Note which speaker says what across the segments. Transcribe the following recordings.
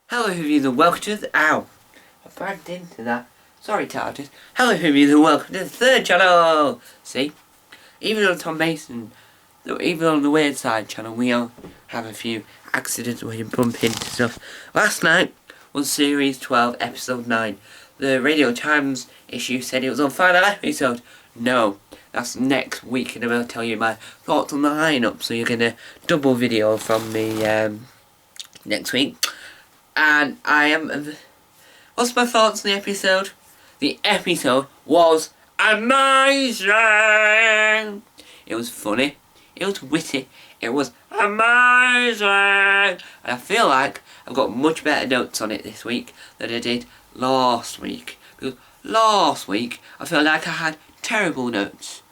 Speaker 1: Hello everyone and welcome to the... Ow! I bragged into that. Sorry TARDIS. Hello everyone and welcome to the third channel! See? Even on Tom Mason, even on the Weird Side channel, we all have a few accidents where you bump into stuff. Last night was Series 12, Episode 9. The Radio Times issue said it was on final episode. No, that's next week and I'm going to tell you my thoughts on the lineup. So you're going to double video from me next week. And what's my thoughts on the episode? The episode was amazing! It was funny, it was witty, it was amazing! And I feel like I've got much better notes on it this week than I did last week. Because last week, I feel like I had terrible notes,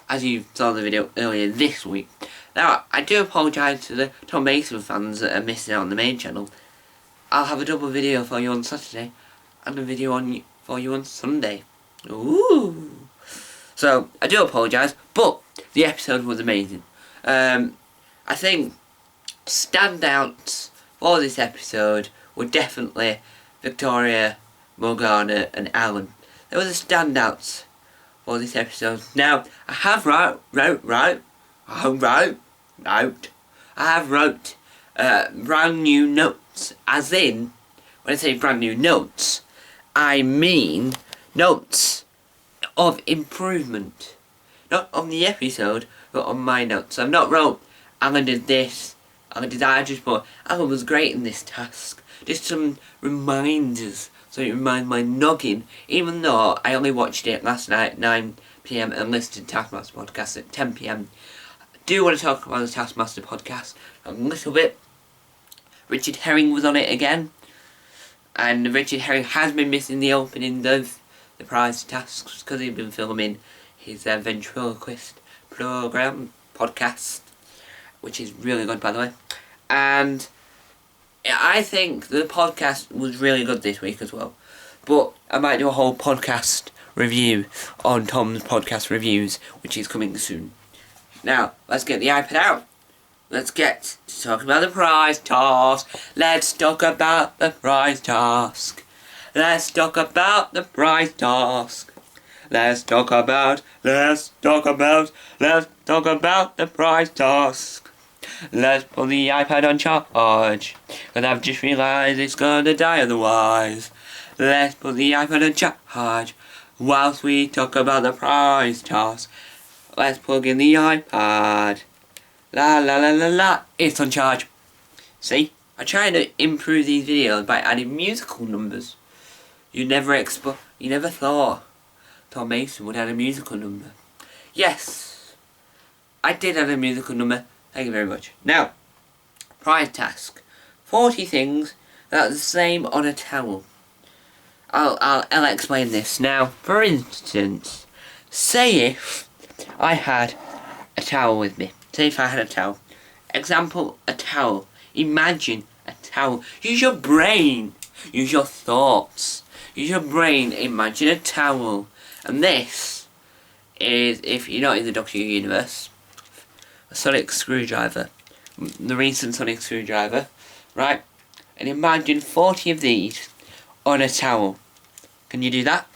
Speaker 1: as you saw in the video earlier this week. Now, I do apologise to the Tom Mason fans that are missing out on the main channel. I'll have a double video for you on Saturday and a video for you on Sunday. Ooh! So, I do apologise, but the episode was amazing. I think standouts for this episode were definitely Victoria, Morgana and Alan. They were the standouts for this episode. Now, I have wrote brand new notes. As in, when I say brand new notes, I mean notes of improvement. Not on the episode, but on my notes. I've not wrote, Alan did this, Alan did that, I just put, Alan was great in this task. Just some reminders, so it reminds my noggin, even though I only watched it last night at 9 PM and listened to Taskmaster podcast at 10 PM. I do want to talk about the Taskmaster podcast a little bit. Richard Herring was on it again, and Richard Herring has been missing the opening of the prize tasks because he's been filming his ventriloquist podcast, which is really good by the way. And I think the podcast was really good this week as well, but I might do a whole podcast review on Tom's podcast reviews, which is coming soon. Now, let's get the iPad out. Let's get to talk about the prize task. Let's talk about the prize task. Let's talk about the prize task. Let's talk about the prize task. Let's put the iPad on charge, and I've just realised it's gonna die otherwise. Let's put the iPad on charge whilst we talk about the prize task. Let's plug in the iPad. La la la la la, it's on charge. See, I try to improve these videos by adding musical numbers. You never thought Tom Mason would add a musical number. Yes, I did add a musical number. Thank you very much. Now, prize task. 40 things that are the same on a towel. I'll explain this. Now, for instance, say if I had a towel with me. Say if I had a towel. Example, a towel. Imagine a towel. Use your brain. Use your thoughts. Use your brain. Imagine a towel. And this is, if you're not in the Doctor Who universe, a sonic screwdriver. The recent sonic screwdriver. Right? And imagine 40 of these on a towel. Can you do that?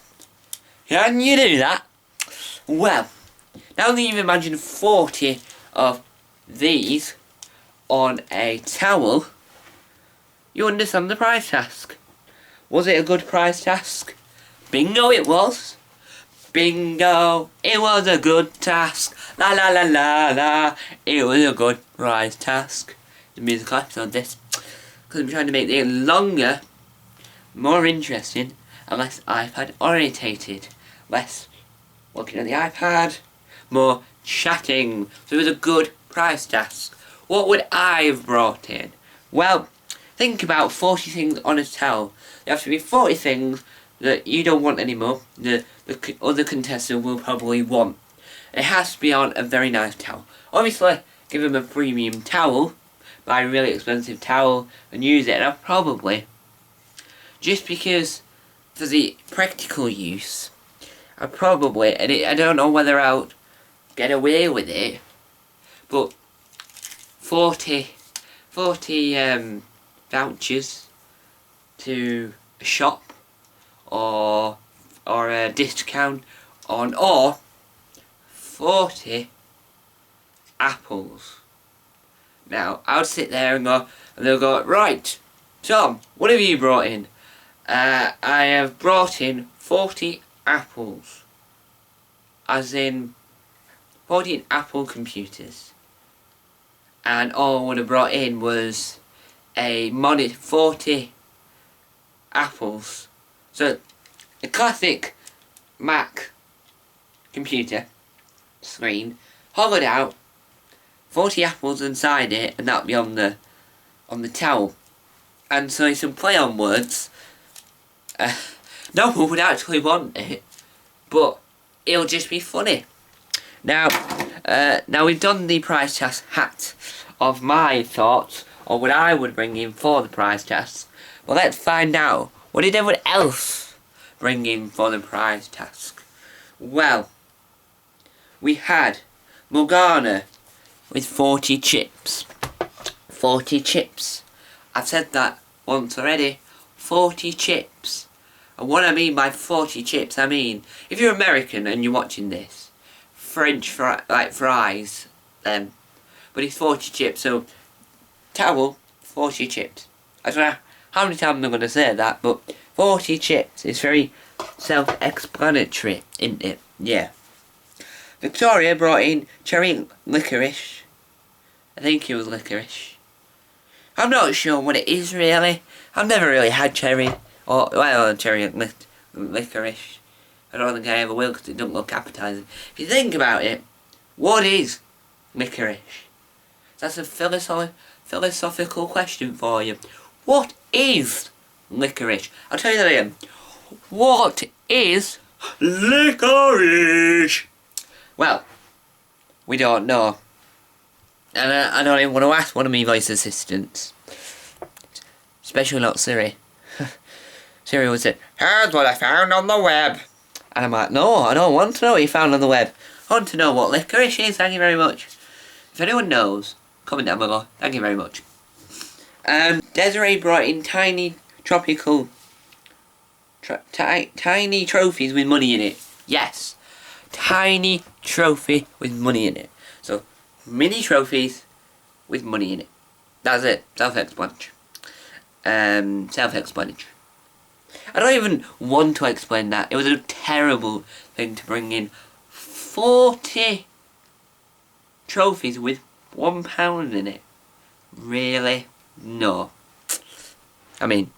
Speaker 1: Can you do that? Well, now that you've imagined 40 of these on a towel, you understand the prize task. Was it a good prize task? Bingo, it was. Bingo, it was a good task. La la la la la, it was a good prize task. The musical episode this, because I'm trying to make it longer, more interesting, and less iPad orientated. Less looking at the iPad, more chatting. So it was a good prize task. What would I have brought in? Well, think about 40 things on a towel. There have to be 40 things that you don't want anymore. The other contestant will probably want. It has to be on a very nice towel. Obviously, give them a premium towel, buy a really expensive towel and use it. And I'll probably, just because for the practical use, I don't know whether I'll get away with it, but 40 vouchers to a shop or a discount on, or 40 apples. Now, I would sit there and they'll go, right, Tom, what have you brought in? I have brought in 40 apples. As in 40 Apple computers. And all I would have brought in was a monitor, 40 apples. So, a classic Mac computer screen, hollowed out, 40 apples inside it, and that'll be on the towel. And so you can play on words. No one would actually want it, but it'll just be funny. Now we've done the prize task hat of my thoughts, or what I would bring in for the prize task. Well, let's find out, what did everyone else bring in for the prize task? Well, we had Morgana with 40 chips. 40 chips. I've said that once already. 40 chips. And what I mean by 40 chips, I mean, if you're American and you're watching this, French fries, but it's 40 chips, so towel, 40 chips. I don't know how many times I'm going to say that, but 40 chips is very self-explanatory, isn't it? Yeah. Victoria brought in cherry licorice. I think it was licorice. I'm not sure what it is really. I've never really had cherry, or, well, cherry licorice. I don't think I ever will because it doesn't look appetising. If you think about it, what is licorice? That's a philosophical question for you. What is licorice? I'll tell you that again. What is licorice? Well, we don't know. And I don't even want to ask one of my voice assistants. Especially not Siri. Siri would say, here's what I found on the web. And I'm like, no, I don't want to know what you found on the web. I want to know what licorice is, thank you very much. If anyone knows, comment down below, thank you very much. Desiree brought in tiny tropical... tiny trophies with money in it. Yes. Tiny trophy with money in it. So, mini trophies with money in it. That's it. Self-explanatory. Self-explanatory. I don't even want to explain that. It was a terrible thing to bring in 40 trophies with £1 in it. Really? No. I mean,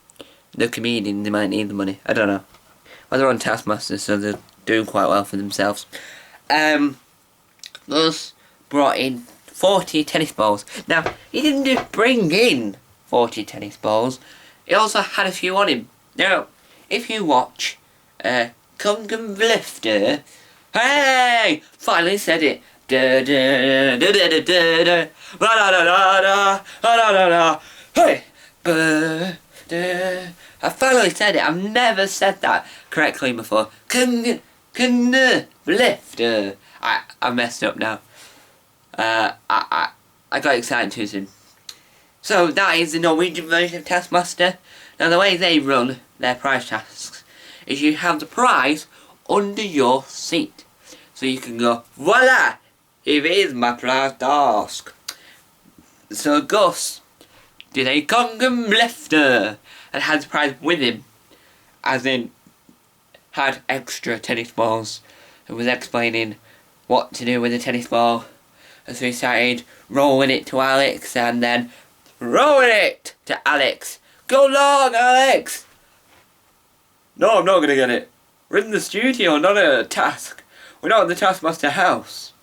Speaker 1: the comedians, they might need the money. I don't know. Well, they're on Taskmaster, so they're doing quite well for themselves. Those brought in 40 tennis balls. Now, he didn't just bring in 40 tennis balls. He also had a few on him. Now, if you watch Condom Lifter, hey! Finally said it. Da da da da da da da da da da da da. Hey! I finally said it. I've never said that correctly before. Condom Lifter. I messed up now. I got excited too soon. So that is the Norwegian version of Taskmaster. Now the way they run their prize tasks is you have the prize under your seat. So you can go, voila! Here is my prize task. So Gus did a Condom Lifter and had the prize with him. As in, had extra tennis balls and was explaining what to do with the tennis ball. And so he started rolling it to Alex and then rolling it to Alex. Go long, Alex! No, I'm not going to get it. We're in the studio, not at a task. We're not in the Taskmaster house.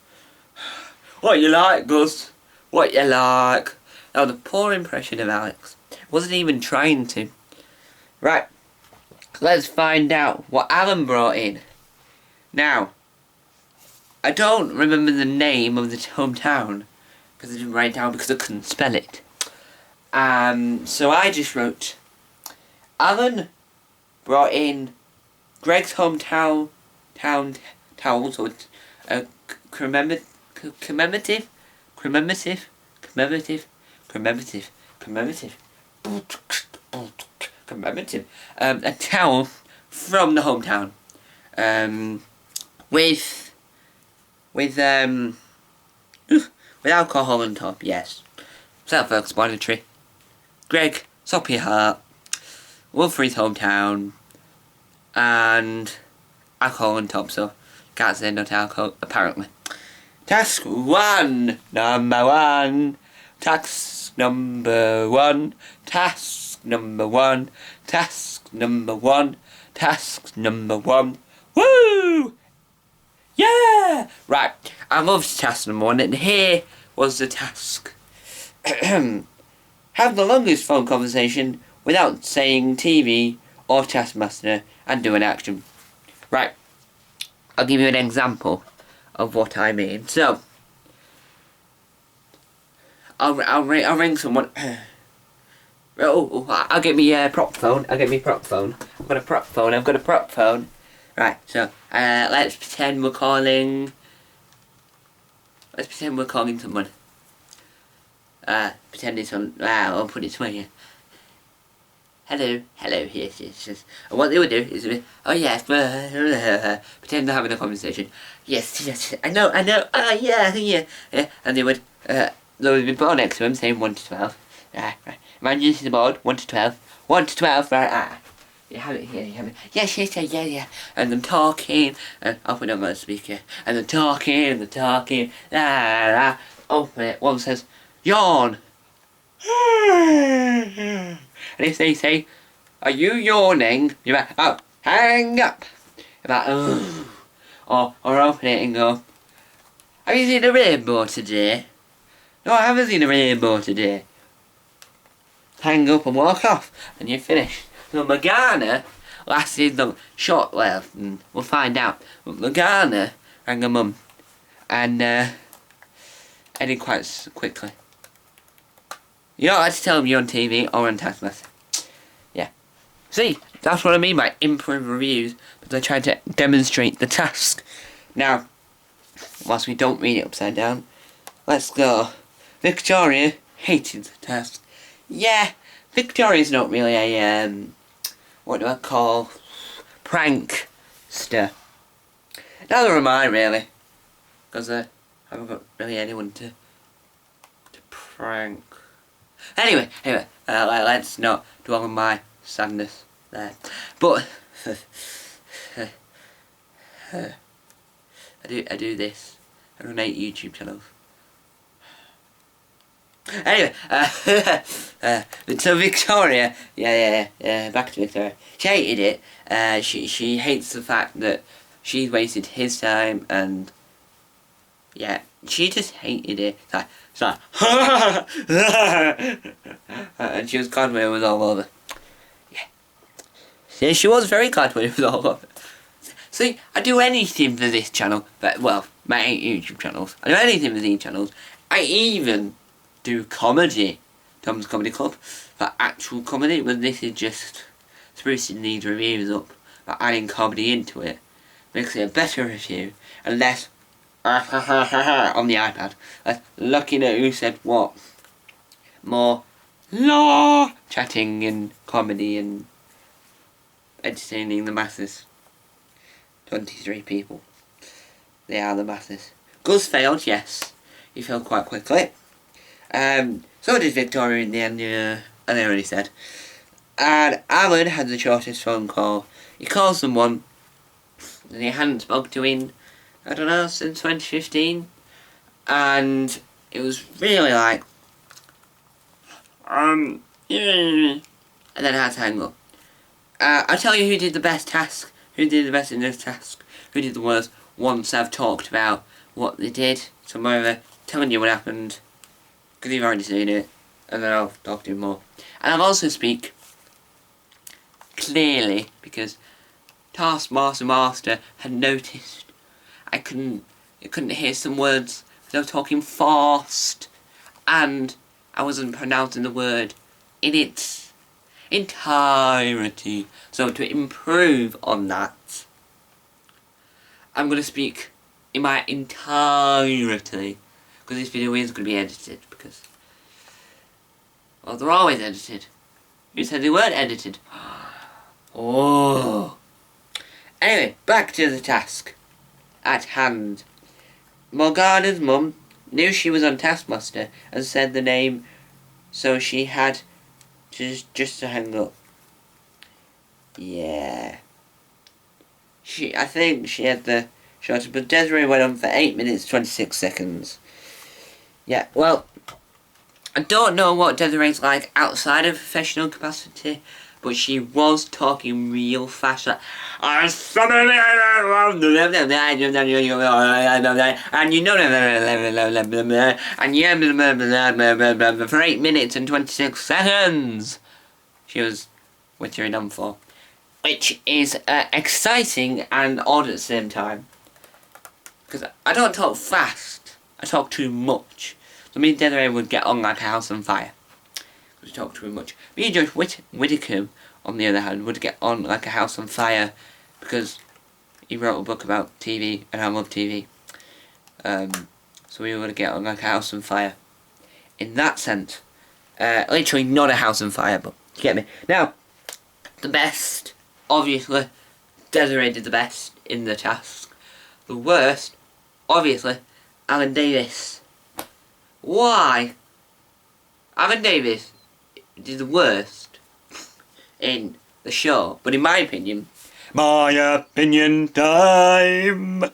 Speaker 1: What you like, Gus? What you like? Now, the poor impression of Alex. Wasn't even trying to. Right. Let's find out what Alan brought in. Now, I don't remember the name of the hometown. Because I didn't write it down because I couldn't spell it. So I just wrote, Alan brought in Greg's hometown towels, or commemorative, commemorative, a towel from the hometown, with alcohol on top. Yes, self-explanatory. Greg, Soppy Heart, Wolfrey's hometown, and alcohol on top. So can't say not alcohol apparently. Task 1, number 1. Task number 1. Task number 1. Task number 1. Task number 1. Woo! Yeah! Right, I loved task number 1, and here was the task. Have the longest phone conversation without saying TV or Taskmaster and do an action. Right, I'll give you an example of what I mean. So, I'll ring someone. I'll get me prop phone. I've got a prop phone. Right. So let's pretend we're calling. Someone. Pretend it's on. I'll put it to you. Hello, yes. And what they would do is, oh yes, pretend they're having a conversation. Yes, I know, yeah. And they would be board next to him saying 1 to 12. Right. Imagine this is the board, 1 to 12. 1 to 12, right, You have it here, Yes, yeah. And them talking, and I'll put it on the speaker. And they're talking, Open it, one says, yawn. And if they say, are you yawning? You're like, oh, hang up. You're like, oh. Or open it and go, have you seen a rainbow today? No, I haven't seen a rainbow today. Hang up and walk off, and you're finished. So Morgana lasted the short length, and we'll find out. But Morgana rang her mum, and ended quite quickly. You don't have to tell them you're on TV or on Taskmaster. Yeah. See, that's what I mean by improv reviews, because I tried to demonstrate the task. Now, whilst we don't read it upside down, let's go. Victoria hated the task. Yeah, Victoria's not really a, what do I call, prankster. Neither am I, really. Because I haven't got really anyone to prank. Anyway, let's not dwell on my sadness there. But I do this. I run 8 YouTube channels. Anyway, so Victoria, back to Victoria. She hated it. She hates the fact that she's wasted his time, and yeah, she just hated it. It's like and she was glad when it was all over. Yeah, she was very glad when it was all over. See, I do anything for this channel, but well, my 8 YouTube channels. I do anything for these channels. I even do comedy, Tom's Comedy Club, for actual comedy, but this is just sprucing these reviews up by adding comedy into it. Makes it a better review, and less on the iPad. Looking at who said what. More law chatting and comedy and entertaining the masses. 23 people. They are the masses. Gus failed, yes. He failed quite quickly. So did Victoria in the end, as I already said. And Alan had the shortest phone call. He called someone that he hadn't spoken to in, I don't know, since 2015. And it was really like, yeah. And then I had to hang up. I'll tell you who did the best task, who did the best in this task, who did the worst, once I've talked about what they did. So I'm over telling you what happened, because you've already seen it, and then I'll talk to you more. And I'll also speak clearly, because Taskmaster had noticed I couldn't hear some words, because I was talking fast, and I wasn't pronouncing the word in its entirety. So to improve on that, I'm going to speak in my entirety, because this video is going to be edited, because, well, they're always edited. Who said they weren't edited? Oh. Anyway, back to the task at hand. Morgana's mum knew she was on Taskmaster and said the name, so she had to just to hang up. Yeah. I think she had the shot, but Desiree went on for 8 minutes 26 seconds. Yeah, well, I don't know what Desiree's like outside of professional capacity, but she was talking real fast. Like, and you know, and for 8 minutes and 26 seconds, she was wittering on for, which is exciting and odd at the same time. Because I don't talk fast, I talk too much. So me and Desiree would get on like a house on fire. Because we talk too much. Me and Josh Whittaker, on the other hand, would get on like a house on fire. Because he wrote a book about TV, and I love TV. So we would get on like a house on fire. In that sense. Literally not a house on fire, but you get me. Now, the best, obviously, Desiree did the best in the task. The worst, obviously, Alan Davis. Why? Alan Davis did the worst in the show, but in my opinion time!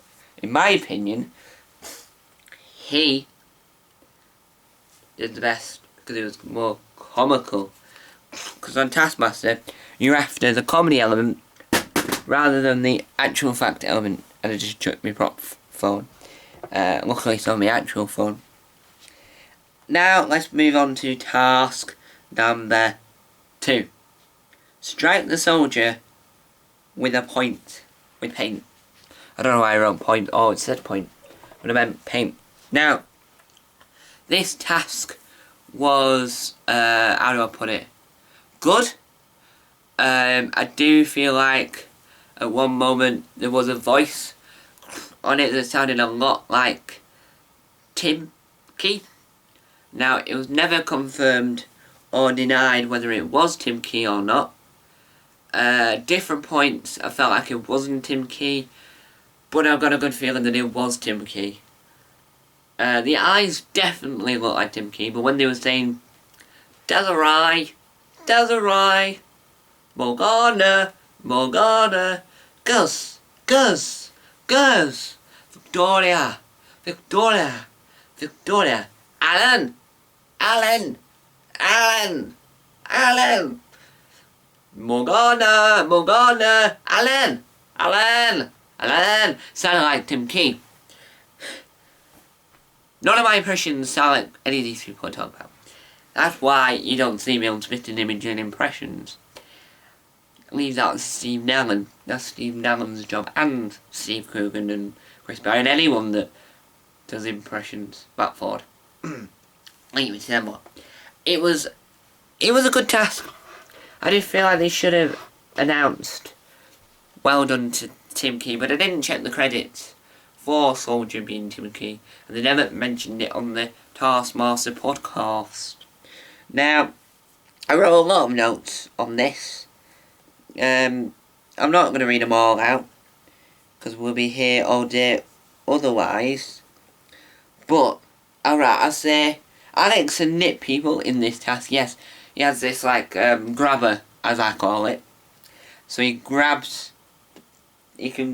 Speaker 1: In my opinion, he did the best because it was more comical. Because on Taskmaster, you're after the comedy element rather than the actual fact element. And I just chucked my prop phone. Luckily it's on my actual phone. Now let's move on to task number 2. Strike the soldier with a point. With paint. I don't know why I wrote point. Oh, it said point. But I meant paint. Now, this task was, how do I put it? Good. I do feel like at one moment there was a voice on it that sounded a lot like Tim Key. Now, it was never confirmed or denied whether it was Tim Key or not. Different points I felt like it wasn't Tim Key, but I've got a good feeling that it was Tim Key. The eyes definitely looked like Tim Key, but when they were saying Desiree, Morgana, Gus, Victoria, Alan, Morgana, Alan, sounded like Tim Key. None of my impressions sound like any of these people I talk about. That's why you don't see me on Spitting Image and Impressions. Leave that to Steve Nellen. That's Steve Nellen's job, and Steve Coogan and Chris Barry and anyone that does impressions. Batford. Leave it to them what. It was a good task. I did feel like they should have announced well done to Tim Key, but I didn't check the credits for Soldier being Tim Key, and they never mentioned it on the Taskmaster podcast. Now, I wrote a lot of notes on this. I'm not going to read them all out, because we'll be here all day otherwise. But, alright, I'll say, Alex and nip people in this task. Yes, he has this, like, grabber, as I call it. So he can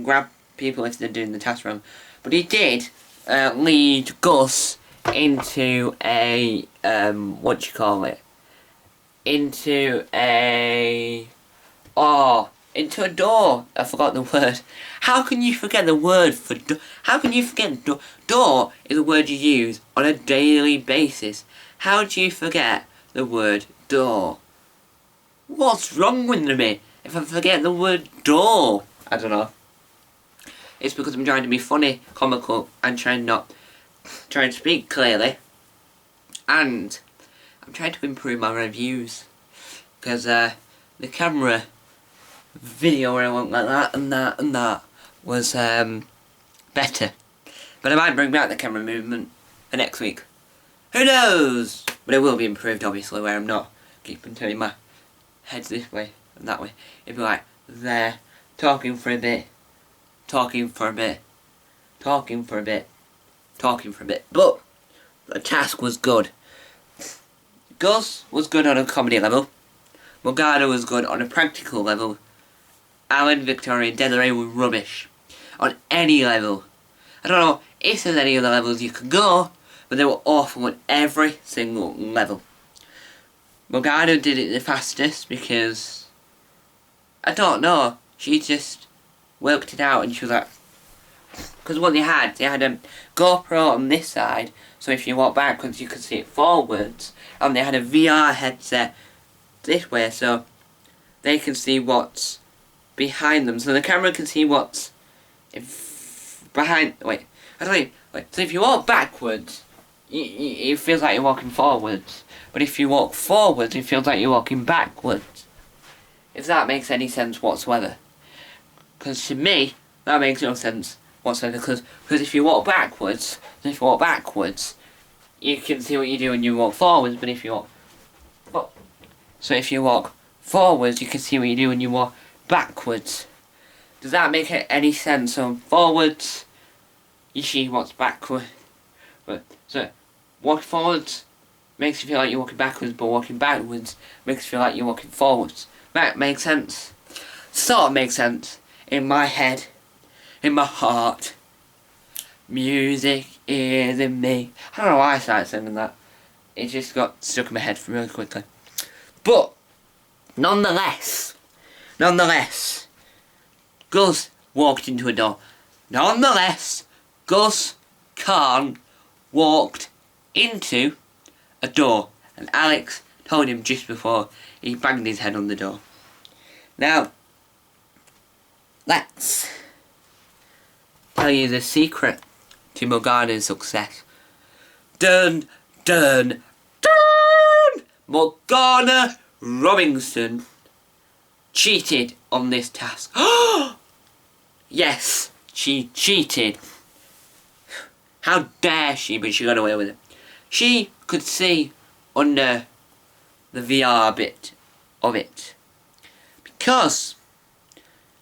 Speaker 1: grab people if they're doing the task wrong. But he did lead Gus into a, into a door. I forgot the word. How can you forget the word for door? How can you forget door? Door is a word you use on a daily basis. How do you forget the word door? What's wrong with me if I forget the word door? I don't know. It's because I'm trying to be funny, comical, and trying to speak clearly. And I'm trying to improve my reviews. Because the camera video where I went like that and that was better. But I might bring back the camera movement for next week. Who knows? But it will be improved obviously, where I'm not keeping telling my heads this way and that way. It'd be like, there, talking for a bit, talking for a bit, talking for a bit, talking for a bit. But the task was good. Gus was good on a comedy level. Morgana was good on a practical level. Alan, Victoria and Desiree were rubbish. On any level. I don't know if there's any other levels you could go, but they were awful on every single level. Morgana did it the fastest because, I don't know, she just worked it out and she was like, because what they had a GoPro on this side, so if you walk backwards you could see it forwards, and they had a VR headset this way so they can see what's behind them, so the camera can see what's behind, so if you walk backwards, it feels like you're walking forwards, but if you walk forwards it feels like you're walking backwards, if that makes any sense whatsoever. Because to me, that makes no sense whatsoever, because if you walk backwards, you can see what you do when you walk forwards, but if you walk if you walk forwards, you can see what you do when you walk backwards. Does that make any sense? So forwards, you see what's backward. So walking forwards makes you feel like you're walking backwards, but walking backwards makes you feel like you're walking forwards. That makes sense. Sort of makes sense in my head, in my heart. Music is in me. I don't know why I started singing that. It just got stuck in my head really quickly. But nonetheless, Gus walked into a door. Nonetheless, Gus Kahn walked into a door, and Alex told him just before he banged his head on the door. Now, let's tell you the secret to Morgana's success. Dun, dun, dun! Morgana Robinson cheated on this task. Yes, she cheated. How dare she, but she got away with it. She could see under the VR bit of it. Because,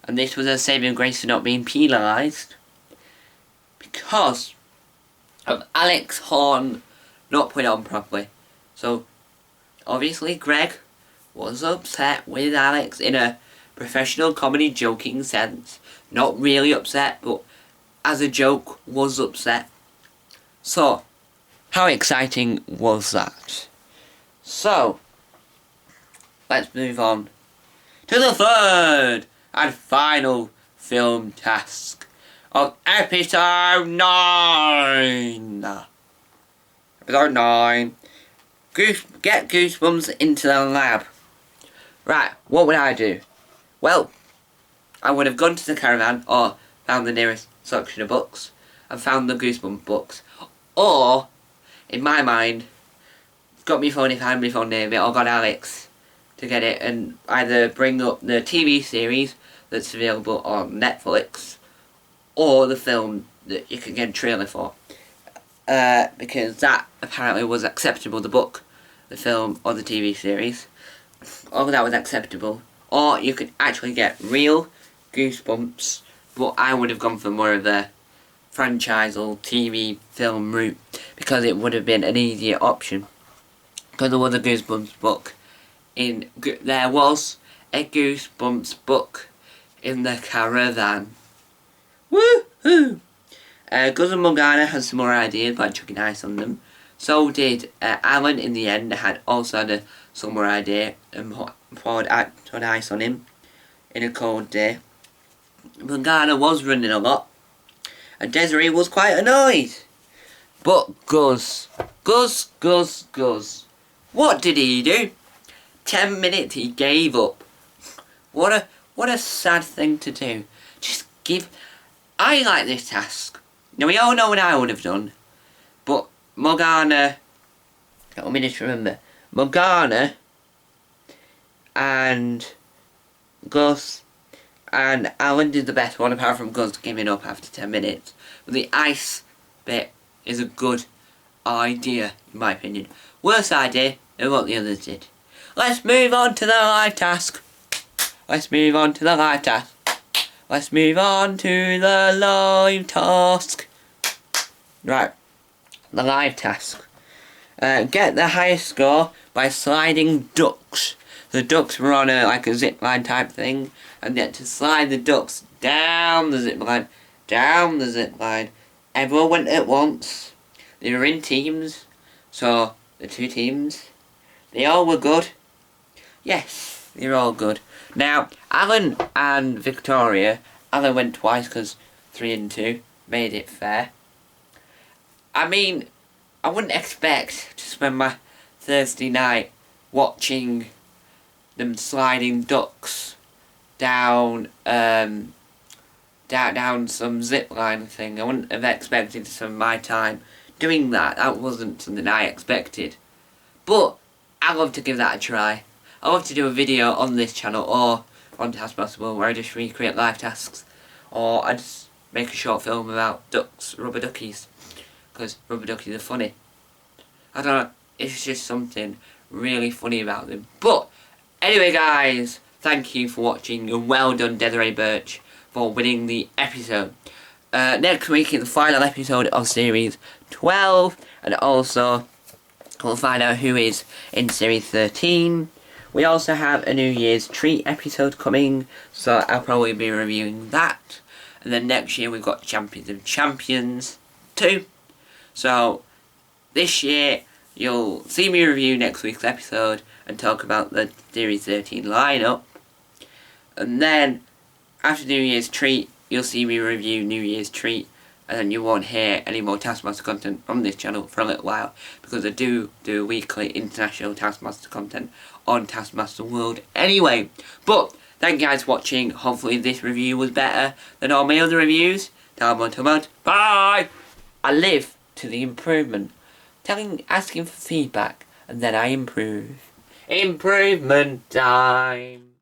Speaker 1: and this was her saving grace for not being penalised, because of Alex Horn not put it on properly. So, obviously Greg was upset with Alex in a professional comedy joking sense. Not really upset, but as a joke was upset. So, how exciting was that? So, let's move on to the third and final film task of episode 9. Episode 9. Get Goosebumps into the lab. Right, what would I do? Well, I would have gone to the caravan or found the nearest section of books and found the Goosebumps books. Or, in my mind, got my phone if I had my phone near me, or got Alex to get it and either bring up the TV series that's available on Netflix or the film that you can get a trailer for. Because that apparently was acceptable, the book, the film or the TV series. All that was acceptable. Or you could actually get real Goosebumps, but I would have gone for more of the franchise or TV film route because it would have been an easier option. Because there was a Goosebumps book there was a Goosebumps book in the caravan. Woohoo! Gus and Morgana had some more ideas by chucking ice on them. So did Alan in the end. Also had some more idea and poured ice on him in a cold day. Morgana was running a lot and Desiree was quite annoyed. But Gus, what did he do? 10 minutes he gave up. What a sad thing to do. Just give. I like this task. Now we all know what I would have done. But Morgana, let me just remember. Morgana and Gus and Alan did the best one apart from Gus giving up after 10 minutes. But the ice bit is a good idea in my opinion. Worse idea than what the others did. let's move on to the live task. Let's move on to the live task. Let's move on to the live task. Right, the live task. Get the highest score by sliding ducks. The ducks were on like a zipline type thing, and you had to slide the ducks down the zipline, down the zipline. Everyone went at once. They were in teams, so the two teams, they all were good. Yes, they were all good. Now, Alan and Victoria, Alan went twice because 3 and 2 made it fair. I mean, I wouldn't expect to spend my Thursday night watching them sliding ducks down down some zipline thing. I wouldn't have expected some of my time doing that. That wasn't something I expected. But I love to give that a try. I love to do a video on this channel or on Taskmaster where I just recreate live tasks, or I just make a short film about ducks, rubber duckies, because rubber duckies are funny. I don't know, it's just something really funny about them. But anyway guys, thank you for watching and well done Desiree Birch for winning the episode. Next week is the final episode of series 12, and also we'll find out who is in series 13. We also have a New Year's treat episode coming, so I'll probably be reviewing that. And then next year we've got Champions of Champions 2. So this year you'll see me review next week's episode and talk about the series 13 lineup. And then after New Year's treat, you'll see me review New Year's treat, and then you won't hear any more Taskmaster content from this channel for a little while, because I do weekly international Taskmaster content on Taskmaster World anyway. But thank you guys for watching. Hopefully this review was better than all my other reviews. Bye! I live to the improvement. Asking for feedback, and then I improve. Improvement time!